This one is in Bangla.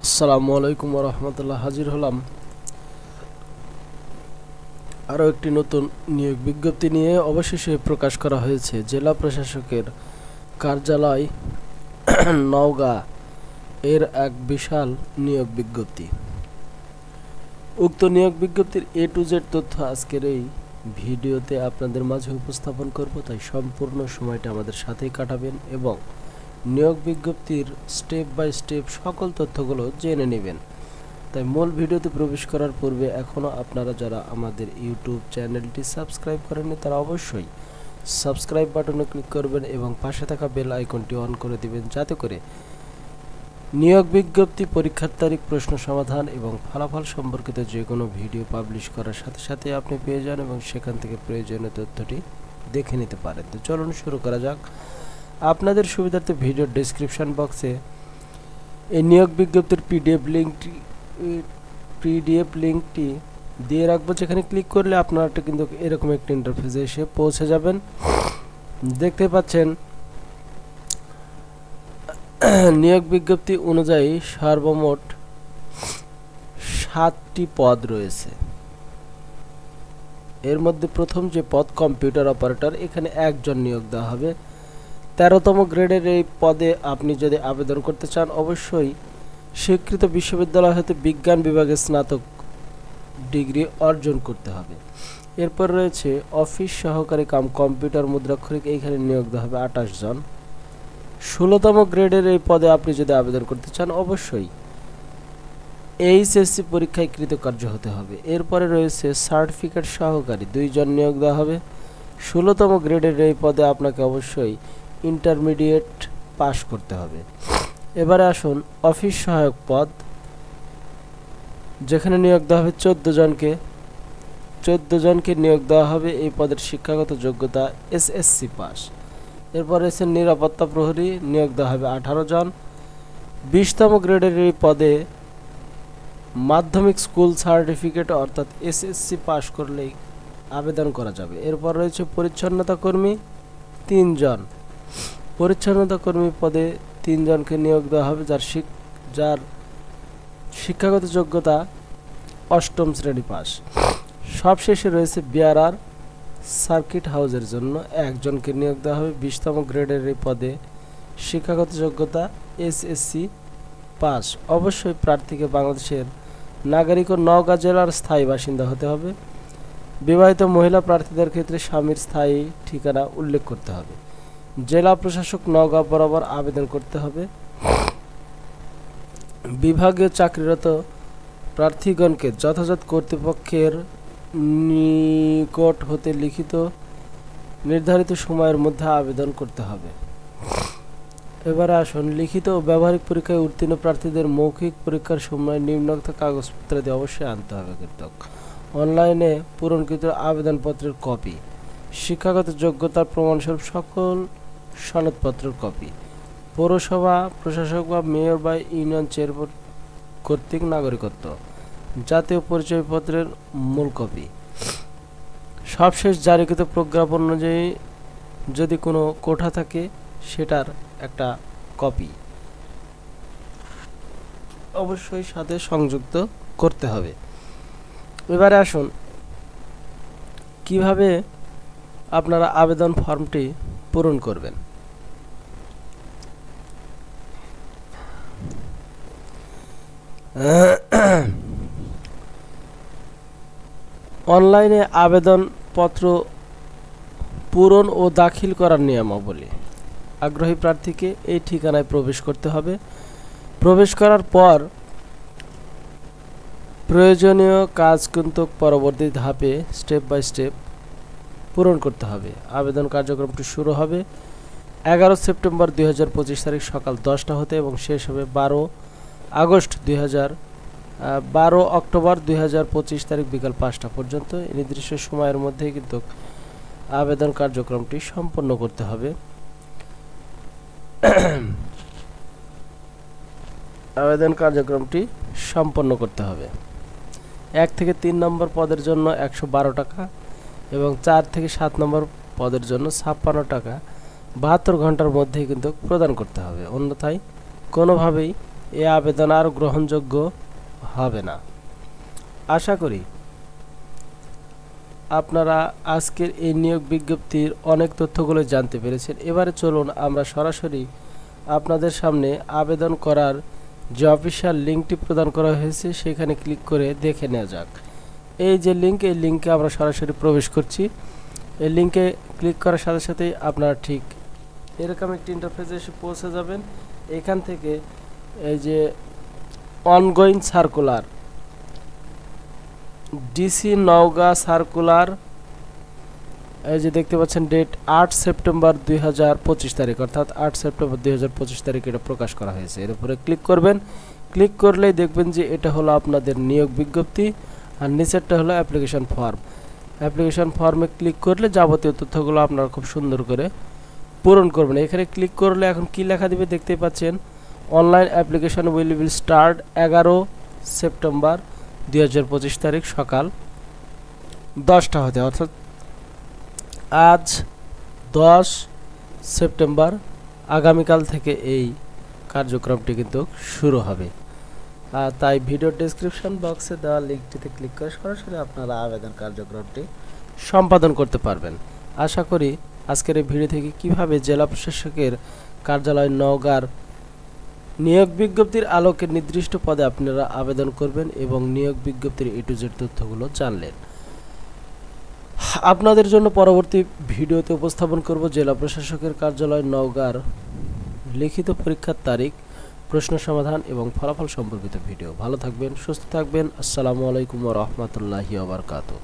আসসালামু আলাইকুম ওয়া রাহমাতুল্লাহ। হাজির হলাম আরও একটি নতুন নিয়োগ বিজ্ঞপ্তি নিয়ে। অবশেষে প্রকাশ করা হয়েছে জেলা প্রশাসকের কার্যালয় নওগাঁ এর এক বিশাল নিয়োগ বিজ্ঞপ্তি। উক্ত নিয়োগ বিজ্ঞপ্তির A to Z তথ্য আজকের এই ভিডিওতে আপনাদের মাঝে উপস্থাপন করব, তাই সম্পূর্ণ সময়টা আমাদের সাথেই কাটাবেন এবং নিয়োগ বিজ্ঞপ্তির স্টেপ বাই স্টেপ সকল তথ্যগুলো জেনে নেবেন। তাই মূল ভিডিওতে প্রবেশ করার পূর্বে এখনও আপনারা যারা আমাদের ইউটিউব চ্যানেলটি সাবস্ক্রাইব করেননি তারা অবশ্যই সাবস্ক্রাইব বাটনে ক্লিক করবেন এবং পাশে থাকা বেল আইকনটি অন করে দিবেন, যাতে করে নিয়োগ বিজ্ঞপ্তি, পরীক্ষার তারিখ, প্রশ্ন সমাধান এবং ফলাফল সম্পর্কিত যে কোনো ভিডিও পাবলিশ করার সাথে সাথে আপনি পেয়ে যান এবং সেখান থেকে প্রয়োজনীয় তথ্যটি দেখে নিতে পারেন। তো চলুন শুরু করা যাক। আপনাদের সুবিধার্থে ভিডিওর ডেসক্রিপশন বক্সে এই নিয়োগ বিজ্ঞপ্তির পিডিএফ লিঙ্কটি দিয়ে রাখবো, যেখানে ক্লিক করলে আপনারা কিন্তু এরকম একটি ইন্টারফেসে এসে পৌঁছে যাবেন। দেখতে পাচ্ছেন নিয়োগ বিজ্ঞপ্তি অনুযায়ী সর্বমোট 7টি পদ রয়েছে। এর মধ্যে প্রথম যে পদ কম্পিউটার অপারেটর, এখানে একজন নিয়োগ দেওয়া হবে। 13তম গ্রেডের এই পদে আপনি যদি আবেদন করতে চান অবশ্যই স্বীকৃত বিশ্ববিদ্যালয় হতে বিজ্ঞান বিভাগে স্নাতক ডিগ্রি অর্জন করতে হবে। এরপর রয়েছে অফিস সহকারী কাম কম্পিউটার মুদ্রাক্ষরিক, এইখানে নিয়োগ দেওয়া হবে 28 জন। 16তম গ্রেডের এই পদে আপনি যদি আবেদন করতে চান অবশ্যই এইচএসসি পরীক্ষায় কৃতকার্য হতে হবে। এরপরে রয়েছে সার্টিফিকেট সহকারী, 2 জন নিয়োগ দেওয়া হবে। 16তম গ্রেডের এই পদে আপনাকে অবশ্যই ইন্টারমিডিয়েট পাস করতে হবে। এবারে আসুন অফিস সহায়ক পদ, যেখানে নিয়োগ দেওয়া হবে 14 জনকে নিয়োগ দেওয়া হবে। এই পদের শিক্ষাগত যোগ্যতা এসএসসি পাস। এরপর রয়েছে নিরাপত্তা প্রহরী, নিয়োগ দেওয়া হবে 18 জন। 20তম গ্রেডের এই পদে মাধ্যমিক স্কুল সার্টিফিকেট অর্থাৎ এসএসসি পাস করলেই আবেদন করা যাবে। এরপর রয়েছে পরিচ্ছন্নতা কর্মী, 3 জন। পরিচ্ছন্নতা কর্মী পদে 3 জনকে নিয়োগ দেওয়া হবে, যার শিক্ষাগত যোগ্যতা 8ম শ্রেণী পাস। সবশেষে রয়েছে বিআরআর সার্কিট হাউসের জন্য 1 জনকে নিয়োগ দেওয়া হবে। 20তম গ্রেডের এই পদে শিক্ষাগত যোগ্যতা এসএসসি পাস। অবশ্যই প্রার্থীকে বাংলাদেশের নাগরিক ও নওগাঁ জেলার স্থায়ী বাসিন্দা হতে হবে। বিবাহিত মহিলা প্রার্থীদের ক্ষেত্রে স্বামীর স্থায়ী ঠিকানা উল্লেখ করতে হবে। জেলা প্রশাসক নওগাঁ বরাবর আবেদন করতে হবে। বিভাগীয় চাকরিরত প্রার্থীগণকে যথাযথ কর্তৃপক্ষের নিকট হতে লিখিত নির্ধারিত সময়ের মধ্যে আবেদন করতে হবে। এবারে আসুন লিখিত ও ব্যবহারিক পরীক্ষায় উত্তীর্ণ প্রার্থীদের মৌখিক পরীক্ষার সময় নিম্নোক্ত কাগজপত্রাদি অবশ্যই আনতে হবে। অনলাইনে পূরণকৃত আবেদনপত্রের কপি, শিক্ষাগত যোগ্যতার প্রমাণস্বরূপ সকল সনদপত্রের কপি, পৌরসভা প্রশাসক বা মেয়র বা ইউনিয়ন চেয়ারম্যান কর্তৃক নাগরিকত্ব, জাতীয় পরিচয়পত্রের মূল কপি, সবশেষ জারিকৃত প্রজ্ঞাপন অনুযায়ী যদি কোনো কোঠা থাকে সেটার একটা কপি অবশ্যই সাথে সংযুক্ত করতে হবে। এবারে আসুন কিভাবে আপনারা আবেদন ফর্মটি পূরণ করবেন। অনলাইনে আবেদনপত্র পূরণ ও দাখিল করার নিয়মাবলী। আগ্রহী প্রার্থীকে এই ঠিকানায় প্রবেশ করতে হবে। প্রবেশ করার পর প্রয়োজনীয় কাজ কিন্তু পরবর্তী ধাপে স্টেপ বাই স্টেপ পূরণ করতে হবে। আবেদন কার্যক্রমটি শুরু হবে 11 সেপ্টেম্বর 2025 তারিখ সকাল 10টা হতে এবং শেষ হবে 12 অক্টোবর 2025 তারিখ বিকাল 5টা পর্যন্ত। এই নির্দিষ্ট সময়ের মধ্যেই কিন্তু আবেদন কার্যক্রমটি সম্পন্ন করতে হবে। আবেদন কার্যক্রমটি সম্পন্ন করতে হবে। 1 থেকে 3 নম্বর পদের জন্য 112 টাকা এবং 4 থেকে 7 নম্বর পদের জন্য 56 টাকা 72 ঘন্টার মধ্যেই কিন্তু প্রদান করতে হবে। অন্যথায় কোনোভাবেই এ আবেদন আর গ্রহণযোগ্য হবে না। আশা করি আপনারা আজকের এই নিয়োগ বিজ্ঞপ্তির অনেক তথ্যগুলো জানতে পেরেছেন। এবারে চলুন আমরা সরাসরি আপনাদের সামনে আবেদন করার যে অফিসিয়াল লিঙ্কটি প্রদান করা হয়েছে সেখানে ক্লিক করে দেখে নেওয়া যাক। এই যে লিঙ্ক, এই লিঙ্কে আমরা সরাসরি প্রবেশ করছি। এই লিঙ্কে ক্লিক করার সাথে সাথেই আপনারা ঠিক এরকম একটি ইন্টারফেসে এসে পৌঁছে যাবেন। এখান থেকে এই যে ongoing circular, DC Naogaon circular, এই যে দেখতে পাচ্ছেন ডেট 8 সেপ্টেম্বর 2025 তারিখ, অর্থাৎ 8 সেপ্টেম্বর 2025 তারিখে এটা প্রকাশ করা হয়েছে। এর উপরে ক্লিক করবেন। ক্লিক করলেই দেখবেন যে এটা হলো আপনাদের নিয়োগ বিজ্ঞপ্তি, আর নিচেরটা হলো অ্যাপ্লিকেশন ফর্ম। অ্যাপ্লিকেশন ফর্মে ক্লিক করলে যাবতীয় তথ্যগুলো আপনারা খুব সুন্দর করে পূরণ করবেন। এখানে ক্লিক করলে এখন কি লেখা দিবে দেখতেই পাচ্ছেন, online application will start 11 September 2025 তারিখ সকাল 10টা হতে, অর্থাৎ আজ 10 সেপ্টেম্বর আগামীকাল থেকে এই কার্যক্রমটি কিন্তু শুরু হবে। তাই ভিডিও ডেসক্রিপশন বক্সে দেওয়া লিঙ্কটিতে ক্লিক করে সরাসরি আপনারা আবেদন কার্যক্রমটি সম্পাদন করতে পারবেন। আশা করি আজকের এই ভিডিও থেকে কিভাবে জেলা প্রশাসকের কার্যালয় নওগাঁর নিয়োগ বিজ্ঞপ্তির আলোকে নির্দিষ্ট পদে আপনারা আবেদন করবেন এবং নিয়োগ বিজ্ঞপ্তির A to Z তথ্যগুলো জানলেন। আপনাদের জন্য পরবর্তী ভিডিওতে উপস্থাপন করব জেলা প্রশাসকের কার্যালয় নওগাঁর লিখিত পরীক্ষার তারিখ, প্রশ্ন সমাধান এবং ফলাফল সম্পর্কিত ভিডিও। ভালো থাকবেন, সুস্থ থাকবেন। আসসালামু আলাইকুম ওয়া রাহমাতুল্লাহি ওয়া বারাকাতুহু।